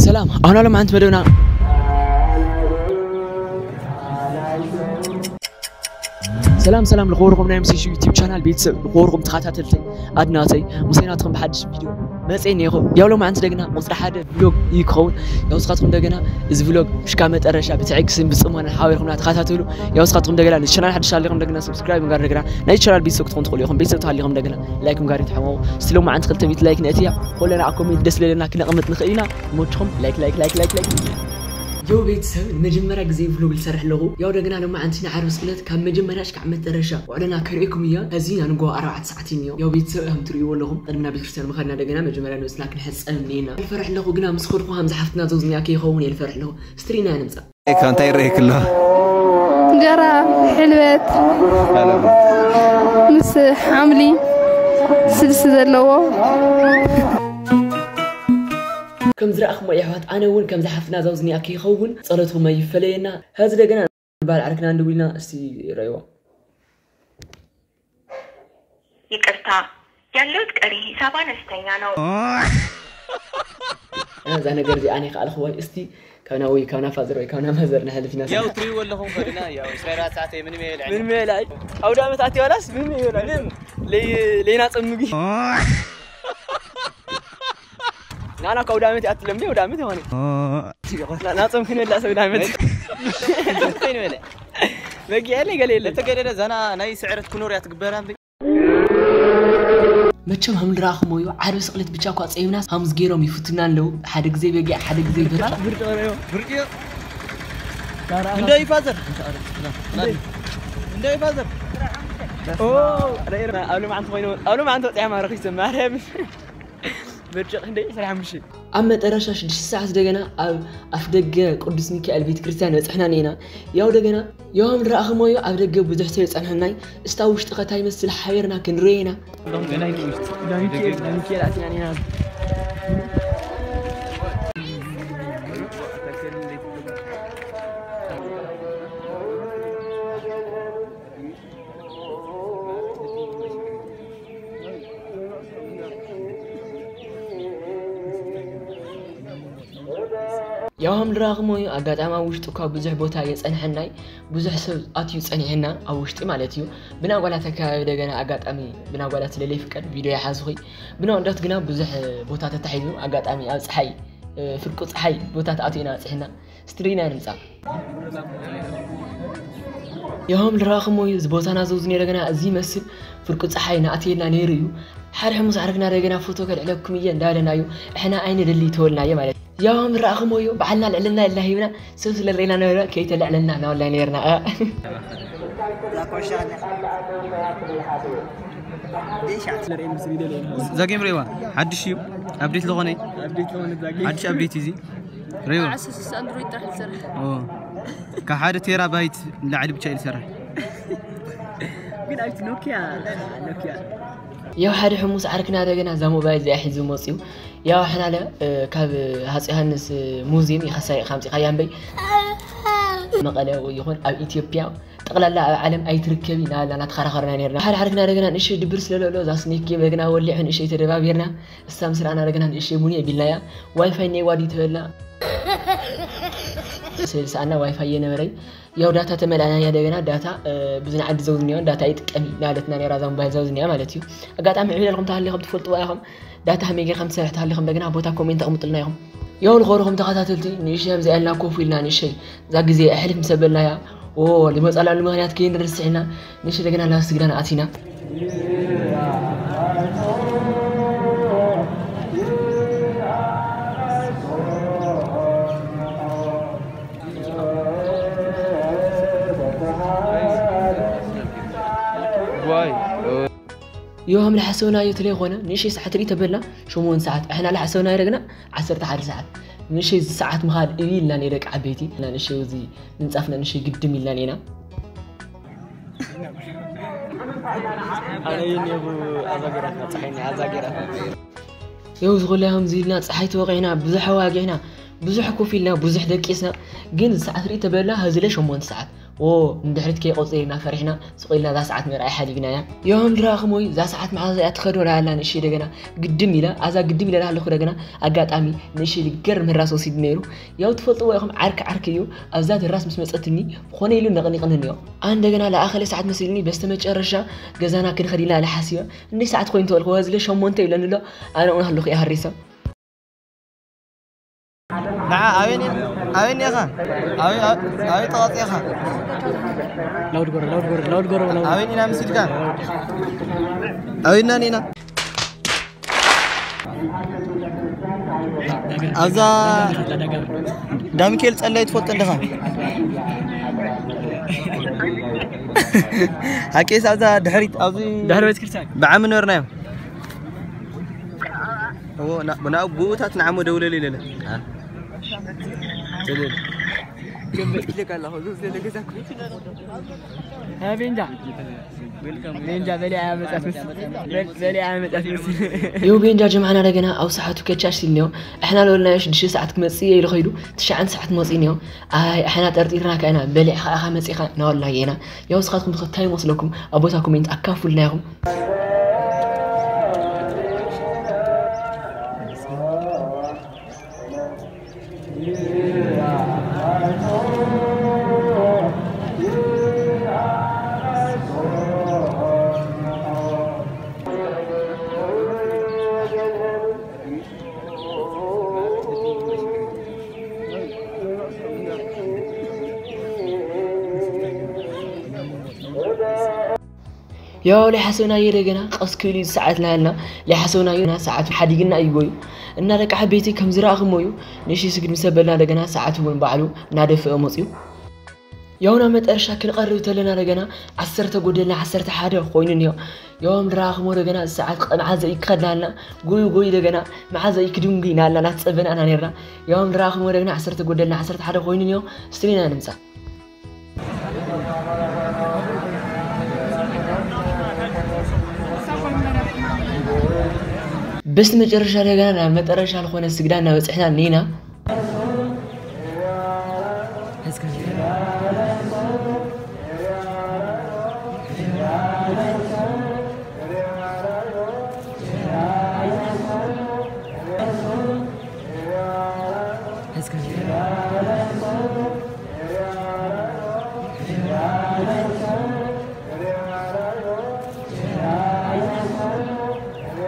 سلام أنا لما أنت مدونا سلام لغوركم نايم سي يوتيوب شانل بيتسب لغوركم تخاتاتلتي أدناتي مسيناتكم بحدش فيديو ما تسيني يخو يا لما أنت دقنا مصر حدا فلوج يكون يا وسخاتكم دقنا إز فلوج مش كامت أرشا بتعكسين بصمنا نحاولكم نتخاتاتلو يا وسخاتكم دقنا الشانل حد شال لكم دقنا سبسكرايب مقارن دقنا ناي شانل بيتسب تدخلوا يخون بيتسب تعليقهم دقنا لايك مقارن تحمو سلو ما عند خلت 100 لايك نأتيا قولنا عكم يدس لنا كنا قمت نخينا موتهم لايك يو بيتسب المجمرة جزي فلوج السرح لغو يا ودقنا لما عندنا عرس قلت كان مجمرة كعمت رشا وعلنا كريكم إياه هزينا نقول 4 ساعتين يو بيتسب هم تريوا لهم قدمنا بالكريستيان مخدنا دقنا مجمرة نوس لكن حس منينا الفرح لغو قنا مسخركم هم زحفتنا زوزني أكي خوني الفرح لغو سترينا نمسا كان تايريك كله جرى حلوات مس حاملي سلسلة لو كم زرع أخو يحوات أنا وين كم زحفنا زوزني أكي خون صارتهم ما يفلينا هذا دقنا بالعركنا ندوينا استي ريوا يكرتا يالوت قري حسابا نستنيا نو أنا زانا قردي أنا قال خوي استي كنا فازر كنا مزر نحل في ناس يا وتري ولا هم خلينا يا سيرات ساعتين من ميل أو دامت أتي ولاس من ميل لي ناس أمي أنا كودامتي أتلم لي ودامتي هوني ناس أمكن ولا أسوي دامتي فين ولا بقي علي قليل أنت قلنا زنا ناي سعر تكونوا ريات كبيرة متشم هم دراخم ويو عارف قلت بتشاكو أصيب ناس هم صغيرهم يفتنا له حدك زي بقي حدك زي برا برقية من ده يفازر من ده يفازر أوه رأينا أولو ما أنت وينو أولو ما أنت تعمل رخيص ما رهم برجع عندي سريع مشي أما ترى شدش الساعة دقنا أفدق قدس ميكائيل بيت كريستيان وصحنا نينا ياو دقنا يوم رأخم ويو أفدق بزح سيرس عنها ناي استوى اشتغلت مثل حيرنا كنرينا دانكيل أتينا نينا يوم الرغم أقعد أما وشتو كابوزح بوتا يصنحناي بوزح سب أتيو صنيحنا أو وشتي مالتيو بنا قولاتك دغنا أقعد أمي بنا قولات للي فكر فيديو يحازخي بنا ندات غنا بوزح بوتا تتحيزو أقعد أمي أو صحي فرقو صحي بوتا تأتينا صحنا سترينا نمصا يوم الرغم زبوتانا زوزني دغنا أزي مسل فرقو صحي نأتينا نيريو حرح عرقنا دغنا فوتو كدعلكم إيا ندالنايو إحنا عين دلي تولنايو مالت يوم رأخم ويو بعلنا لعلنا الله يبنا سوس لرينا نورا كيت لعلنا أنا ولا نيرنا زاجيم ريوا حدش يو أبديت لغني حدش أبديت يزي ريوا أساس أندرويد راح يسرح كحادة تيرا بايت لعلي بتشيل يسرح قلت أيت نوكيا يا حد حمص عركنا دقنا زا موبايل زي حزب موصيو يا حنا لا كاب هاسي هانس موزيم يخساي 5 قيام بي مقاله يكون اب اثيوبيا تقلل عالم اي تركبي لا نتخرخرنا نيرنا حد عركنا دقنا نشي دبرس لولو زاسنيكي بغنا وليحن اشي تدبابيرنا استمسر انا دقنا اشي بوني بيلايا واي فاي ني وادي تبلا سيلس انا واي فاي نمري يا داتا تملانا يا دغنا داتا بزنا عد زوزنيون داتا يتقمي نالتنا ني رازم باي زوزنيا مالتيو اغاطامي عيل لكم تهليكم تفلطوا ايهم داتا هميغي 5 ساعه تهليكم دغنا بوتا كومنت قمطلنا يهم يوم الغورهم تخاتاتلتي نيشي زي لنا كوفيلنا نيشي ذا غزي احلف مسبلنا يا او لمصالح المهنيات كين درسعنا نيشي دغنا لا سغدنا اتينا يوم لحسونا يتليغونا نشي ساعة ريتا بلا شو ساعات احنا لحسونا يرقنا 11 ساعات نشي ساعات مخاد إبيلنا نيرك عبيتي نشي وزي ننصفنا نشي قدم لنا نينا أنا يني أبو أزاقرة صحيني أزاقرة يوز غلاهم زيلنا صحيت وقعنا بزح واقعنا بزح كوفيلنا بزح دقيسنا جين ساعة ريتا بلا هزلش 8 ساعات ندحرت كي قصينا فرحنا سقيلنا ذا ساعات مرأي حالينا يوم دراخموي ذا ساعات مع ذا أتخدوا على نشيد جنا قدم إلى أذا قدم إلى هالخد جنا أجات أمي نشيد جر من راسه سيد نيرو يوم تفضلوا ياهم عركيو أزاد الراس مسأتني خوني يلون نغني قننيو عندنا لا آخر ساعات مسيرني بس تمشي أرجع جزانا كن خلينا على حاسية إني ساعات خوين تقول خوازل شو مونتي لأن لا أنا أقول هالخي هالريسة نعم أوين يا خان أوين طاط يا خان لود قرر أوين ينام سيد كان أوين نانينا أزا دامكيل تسألي تفوت عندها هكيس أزا دحريت كرتان بعمل نورنا هو بنا بوتات نعمو دولة لي لا تلل لك الله خذوز لك زاكو ها بينجا بينجا بلي عامل يو بينجا جمعنا لقنا او ساعات كتشاش سينيو احنا لو لناش دشي ساعات كمصيه يلخيدو 9 ساعات موصينيو احنا طرطيرنا كانا بلي خا مصيخا نور لاينا يو سخاتكم تختاي مسلكم ابوتا كومنت اكافلناهم يا لي حسونا يرجعنا قسكلي ساعات لنا لي حسونا ينا ساعات حديقنا أيقوي إن لك حبيتي كم زراعة مويو نشي سكت مسبلنا لجنا ساعات وين بعلو نادف أمصيو يونا متأرشا كن قررت لنا لجنا عسرت جودنا عسرت حدا خوينني يوم دراغ مو لجنا ساعات مع زي كدلنا قوي لجنا مع زي كدونجينا لنا تسبن أنا نرى يوم دراغ مو لجنا عسرت جودنا عسرت حدا خوينني استرينا نمسح بس مجرشة لقانا مترشة لخونا السجدانا وإحنا نينا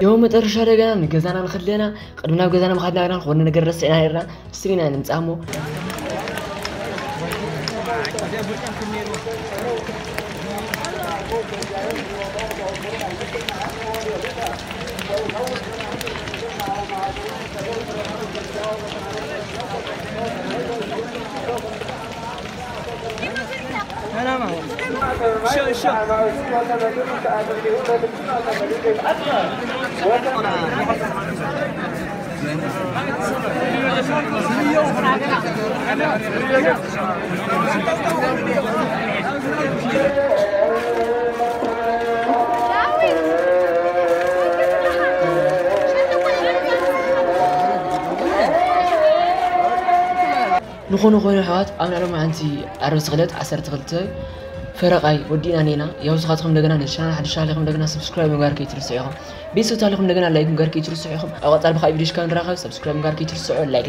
يوم مترشة لقانا جزانا نخلينا قدمنا وجزانا مخدنا لنا خونا نجرس عينا سرينا نمسحمو أنا ما شو نخونو خوينا حوات أنا لما عندي أرس غلط عسرت غلطي فرقاي ودينا نينا يوسخاتكم دغنا نشان حد شالكم دغنا سبسكرايب مغاركي ترسعيهم بيسو تالكم دغنا لايك مغاركي ترسعيهم او طالب خايب ديش كان راخ سبسكرايب مغاركي ترسعوا لايك